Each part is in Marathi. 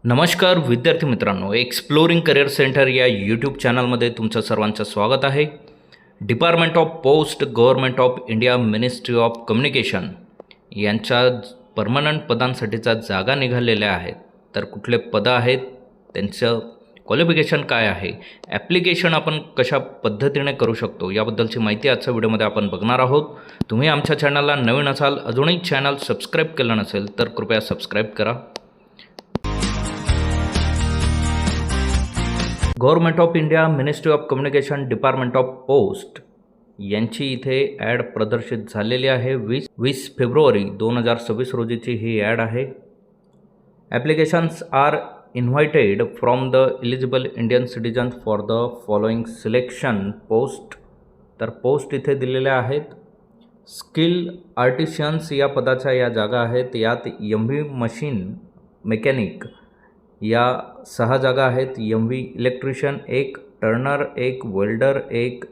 नमस्कार विद्यार्थी मित्रांनो, एक्सप्लोरिंग करिअर सेंटर या यूट्यूब चॅनलमध्ये तुमचं सर्वांचं स्वागत आहे. Department of post, government of India, ministry of communication यांच्या परमनंट पदांसाठीच्या जागा निघालेल्या आहेत. तर कुठले पदं आहेत, त्यांचं क्वालिफिकेशन काय आहे, ॲप्लिकेशन आपण कशा पद्धतीने करू शकतो याबद्दलची माहिती आजच्या व्हिडिओमध्ये आपण बघणार आहोत. तुम्ही आमच्या चॅनलला नवीन असाल, अजूनही चॅनल सबस्क्राईब केलं नसेल तर कृपया सबस्क्राईब करा. Government of India, ministry of communication, department of post यांची इथे ॲड प्रदर्शित झालेली आहे. 20 फेब्रुवारी 2026 रोजीची ही ॲड आहे. Applications are invited from the eligible Indian citizen for the following selection post. तर पोस्ट इथे दिलेल्या आहेत. स्किल आर्टिशियन्स या पदाच्या या जागा आहेत. यात MV मशीन मेकॅनिक या 6 जागा आहेत. MV इलेक्ट्रिशियन 1, टर्नर 1, वेल्डर 1,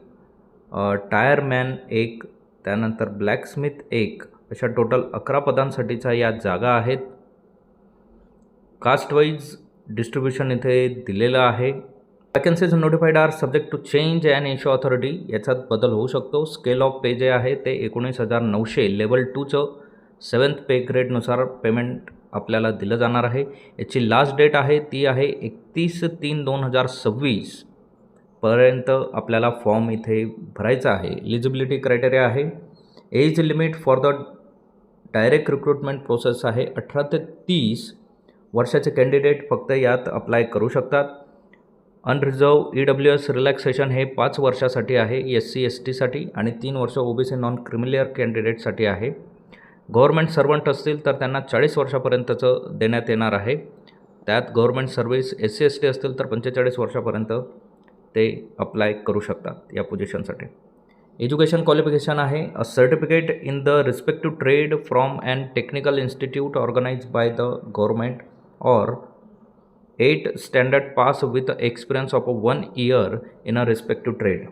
टायरमॅन 1, त्यानंतर ब्लॅकस्मिथ 1, अशा टोटल 11 पदांसाठीच्या या जागा आहेत. कास्टवाईज डिस्ट्रीब्युशन इथे दिलेलं आहे. Vacancies notified are subject to change and issue authority. याच्यात बदल होऊ शकतो. स्केल ऑफ पे जे आहे ते 19,900 लेवल 2चं 7th पे ग्रेडनुसार पेमेंट आपल्याला दिलं जाणार आहे. याची लास्ट डेट आहे ती आहे 31/3/2026 पर्यंत आपल्याला फॉर्म इथे भरायचा आहे. एलिजिबिलिटी क्रायटेरिया आहे. Age limit for the direct recruitment process आहे 18 ते 30 वर्षाचे कॅन्डिडेट फक्त यात अप्लाय करू शकतात. अनरिझर्व EWS रिलॅक्सेशन हे 5 वर्षासाठी आहे SC STसाठी आणि 3 वर्ष OBC नॉन क्रिमिलियर कॅन्डिडेटसाठी आहे. गव्हर्नमेंट सर्वंट असतील तर त्यांना 40 वर्षापर्यंतचं देण्यात येणार आहे. त्यात गव्हर्नमेंट सर्व्हिस SC ST असतील तर 45 वर्षापर्यंत ते अप्लाय करू शकतात या पोझिशनसाठी. एज्युकेशन क्वालिफिकेशन आहे a certificate in the respective trade from and technical institute organised by the government or 8 standard pass with experience of 1 year in a respective trade.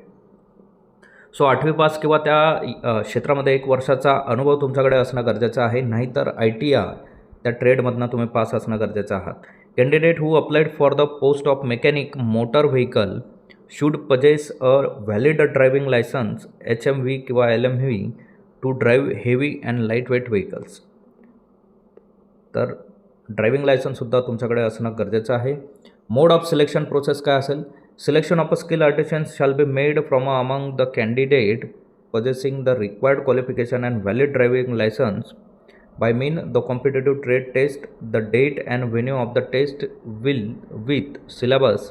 So 8वी पास किंवा त्या क्षेत्रामध्ये 1 वर्षाचा अनुभव तुमच्याकडे असणं गरजेचं आहे. नाहीतर ITR त्या ट्रेडमधनं तुम्ही पास असणं गरजेचं आहात. Candidate who applied for the post of mechanic motor vehicle should possess a valid driving licence HMV किंवा LMV to drive heavy and light weight vehicles. तर ड्रायव्हिंग लायसन्ससुद्धा तुमच्याकडे असणं गरजेचं आहे. मोड ऑफ सिलेक्शन प्रोसेस काय असेल? Selection of a skill artisans shall be made from among the candidate possessing the required qualification and valid driving license by mean the competitive trade test. The date and venue of the test will with syllabus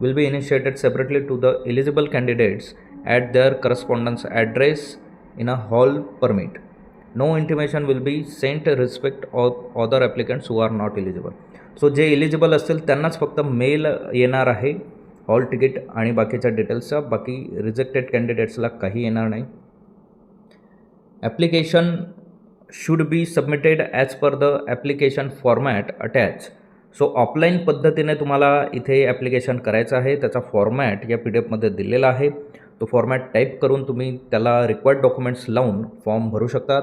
will be initiated separately to the eligible candidates at their correspondence address in a hall permit. No intimation will be sent respect of other applicants who are not eligible. So जे एलिजिबल असतील त्यांनाच फक्त मेल येणार आहे हॉल तिकीट आणि बाकीच्या डिटेल्सचा. बाकी रिजेक्टेड कॅन्डिडेट्सला काही येणार नाही. Application should be submitted as per the application format attach. So offline पद्धतीने तुम्हाला इथे ॲप्लिकेशन करायचं आहे. त्याचा फॉर्मॅट या PDF मध्ये दिलेला आहे. तो फॉर्मॅट टाईप करून तुम्ही त्याला रिक्वायर्ड डॉक्युमेंट्स लावून फॉर्म भरू शकतात.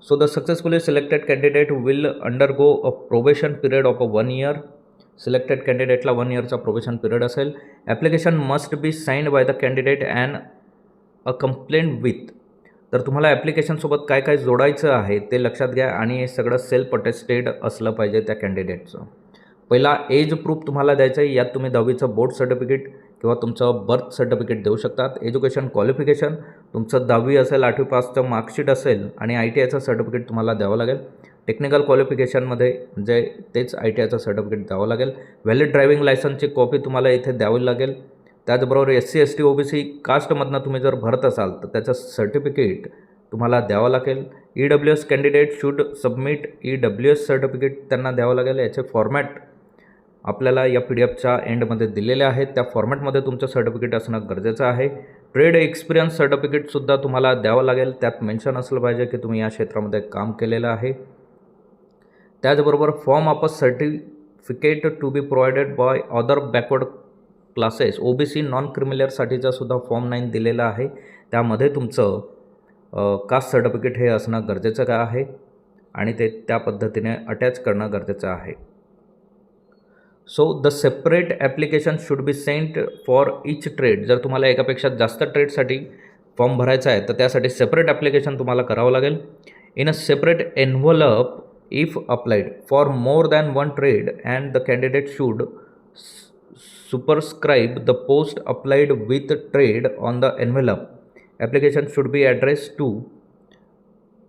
So the successfully selected candidate will undergo a probation period of 1 year. Selected कॅन्डिडेटला 1 yearचा प्रोबेशन पिरियड असेल. Application must be signed by the candidate and a complaint with. तर तुम्हाला ॲप्लिकेशनसोबत काय काय जोडायचं आहे ते लक्षात घ्या आणि हे सगळं सेल्फ अटेस्टेड असलं पाहिजे त्या कॅन्डिडेटचं. पहिला एज प्रूफ तुम्हाला द्यायचं आहे. यात तुम्ही 10वीचं बोर्ड सर्टिफिकेट किंवा तुमचं बर्थ सर्टिफिकेट देऊ शकतात. एज्युकेशन क्वालिफिकेशन तुमचं 10वी असेल, 8वी पासचं मार्कशीट असेल आणि ITIचं सर्टिफिकेट तुम्हाला द्यावं लागेल. टेक्निकल क्वालिफिकेशनमध्ये म्हणजे तेच ITIचं सर्टिफिकेट द्यावं लागेल. व्हॅलिड ड्रायव्हिंग लायसन्सची कॉपी तुम्हाला इथे द्यावी लागेल. त्याचबरोबर SC ST OBC कास्टमधनं तुम्ही जर भरत असाल तर त्याचं सर्टिफिकेट तुम्हाला द्यावं लागेल. EWS candidate should submit EWS certificate त्यांना द्यावं लागेल. याचे फॉर्मॅट आपल्याला या PDFच्या एंडमध्ये दिलेले आहेत. त्या फॉर्मॅटमध्ये तुमचं सर्टिफिकेट असणं गरजेचं आहे. ट्रेड एक्सपिरियन्स सर्टिफिकेटसुद्धा तुम्हाला द्यावं लागेल. त्यात मेन्शन असलं पाहिजे की तुम्ही या क्षेत्रामध्ये काम केलेलं आहे. त्याचबरोबर form of a certificate to be provided by other backward classes OBC non क्रिमिलियरसाठीचा सुद्धा फॉर्म 9 दिलेला आहे. त्यामध्ये तुमचं कास्ट सर्टिफिकेट हे असणं गरजेचं आहे आणि ते त्या पद्धतीने अटॅच करणं गरजेचं आहे. So the separate application should be sent for each trade. जर तुम्हाला एकापेक्षा जास्त ट्रेडसाठी फॉर्म भरायचा आहे तर त्यासाठी सेपरेट ॲप्लिकेशन तुम्हाला करावं लागेल. In a separate envelope if applied for more than one trade and the candidate should superscribe the post applied with trade on the envelope. Application should be address to.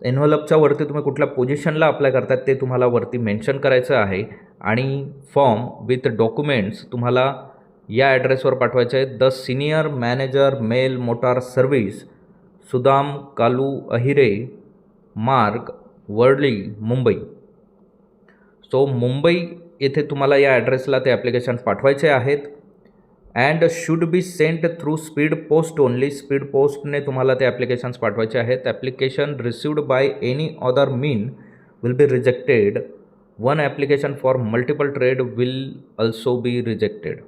एन्व्हलपच्या वरती तुम्ही कुठल्या पोझिशनला अप्लाय करतात ते तुम्हाला वरती मेन्शन करायचं आहे आणि फॉर्म विथ डॉक्युमेंट्स तुम्हाला या ॲड्रेसवर पाठवायचे आहेत. The senior manager mail motor service, Sudam Kalu Ahire, मार्ग, वर्ली, मुंबई. सो मुंबई येथे तुम्हाला या ॲड्रेसला ते ॲप्लिकेशन पाठवायचे आहेत. And should be sent through speed post only. Speed पोस्टने तुम्हाला ते ॲप्लिकेशन्स पाठवायचे आहेत. Application received by any other mean will be rejected. One application for multiple trade will also be rejected.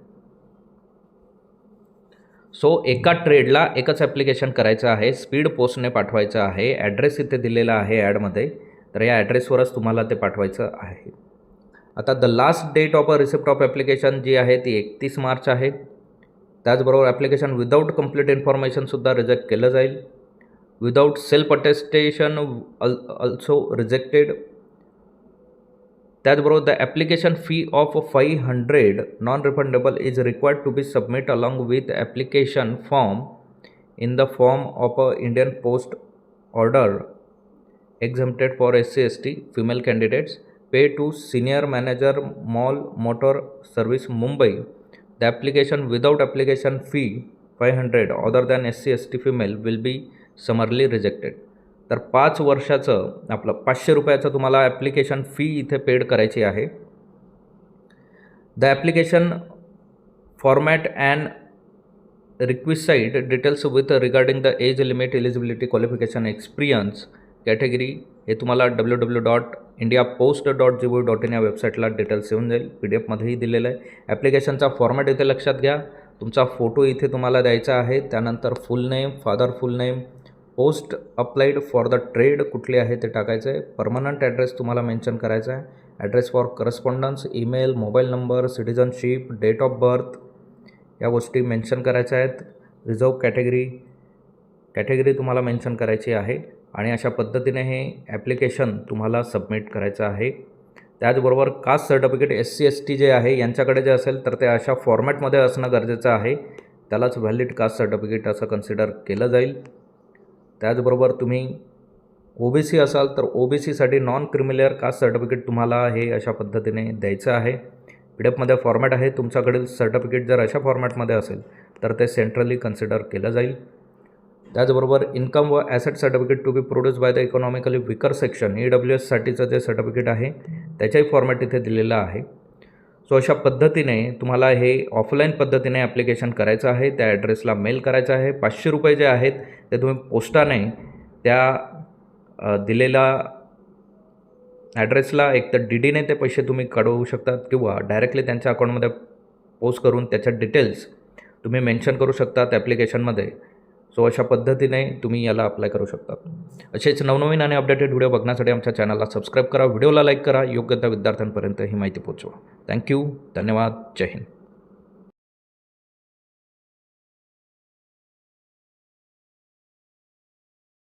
So एका ट्रेडला एकच ॲप्लिकेशन करायचं आहे, स्पीड पोस्टने पाठवायचं आहे. ॲड्रेस इथे दिलेला आहे ॲडमध्ये, तर या ॲड्रेसवरच तुम्हाला ते पाठवायचं आहे. आता the last date of a receipt of application जी आहे ती 31 मार्च आहे. त्याचबरोबर ॲप्लिकेशन विदाऊट कंप्लीट इन्फॉर्मेशनसुद्धा रिजेक्ट केलं जाईल. Without self attestation also rejected. त्याचबरोबर the application fee of 500 non refundable is required to be submit along with application form in the form of a Indian post order exempted for SC/ST female candidates. Pay to senior manager mall motor service Mumbai. The application without application fee 500 other than SC/ST female will be summarily rejected. तर 5 वर्षाचं आपलं 500 रुपयाचं तुम्हाला ॲप्लिकेशन फी इथे पेड करायची आहे. The application format and requisite details with regarding the age limit, eligibility, qualification, experience, category हे तुम्हाला www.indiapost.gov.in या वेबसाईटला डिटेल्स येऊन जाईल. PDF मध्येही दिलेलं आहे. ॲप्लिकेशनचा फॉर्मॅट इथे लक्षात घ्या. तुमचा फोटो इथे तुम्हाला द्यायचा आहे. त्यानंतर फुल name, father full name, post applied for the trade कुठली आहे ते टाकायचं आहे. परमनंट ॲड्रेस तुम्हाला मेन्शन करायचा आहे. Address for correspondence, email, mobile number, citizenship, date of birth या गोष्टी मेन्शन करायच्या आहेत. रिझर्व कॅटेगरी तुम्हाला मेन्शन करायची आहे आणि अशा पद्धतीने हे ॲप्लिकेशन तुम्हाला सबमिट करायचं आहे. त्याचबरोबर कास्ट सर्टिफिकेट SC/ST जे आहे यांच्याकडे जे असेल तर ते अशा फॉर्मॅटमध्ये असणं गरजेचं आहे. त्यालाच व्हॅलिड कास्ट सर्टिफिकेट असं कन्सिडर केलं जाईल. त्याचबरोबर तुम्ही OBC असाल तर OBCसाठी नॉन क्रिमिलियर कास्ट सर्टिफिकेट तुम्हाला हे अशा पद्धतीने द्यायचं आहे. PDF फॉर्मॅट आहे. तुमच्याकडील सर्टिफिकेट जर अशा फॉर्मॅटमध्ये असेल तर ते सेंट्रली कन्सिडर केलं जाईल. त्याचबरोबर इन्कम व asset certificate to be produce by the economically weaker section EWSसाठीचं जे सर्टिफिकेट आहे त्याच्याही फॉर्मॅट इथे दिलेलं आहे. सो अशा पद्धतीने तुम्हाला हे ऑफलाईन पद्धतीने ॲप्लिकेशन करायचं आहे. त्या ॲड्रेसला मेल करायचं आहे. 500 रुपये जे आहेत ते तुम्ही पोस्टाने त्या दिलेल्या ॲड्रेसला एक तर DDने ते पैसे तुम्ही काढवू शकतात किंवा डायरेक्टली त्यांच्या अकाउंटमध्ये पोस्ट करून त्याच्या डिटेल्स तुम्ही मेन्शन करू शकतात ॲप्लिकेशनमध्ये. सो अशा पद्धतीने तुम्ही याला अप्लाय करू शकता. असेच नवनवीन आणि अपडेटेड व्हिडिओ बघण्यासाठी आमच्या चॅनलला सबस्क्राईब करा, व्हिडिओला लाईक करा, योग्य त्या विद्यार्थ्यांपर्यंत ही माहिती पोहोचवा. थँक्यू, धन्यवाद, जय हिंद.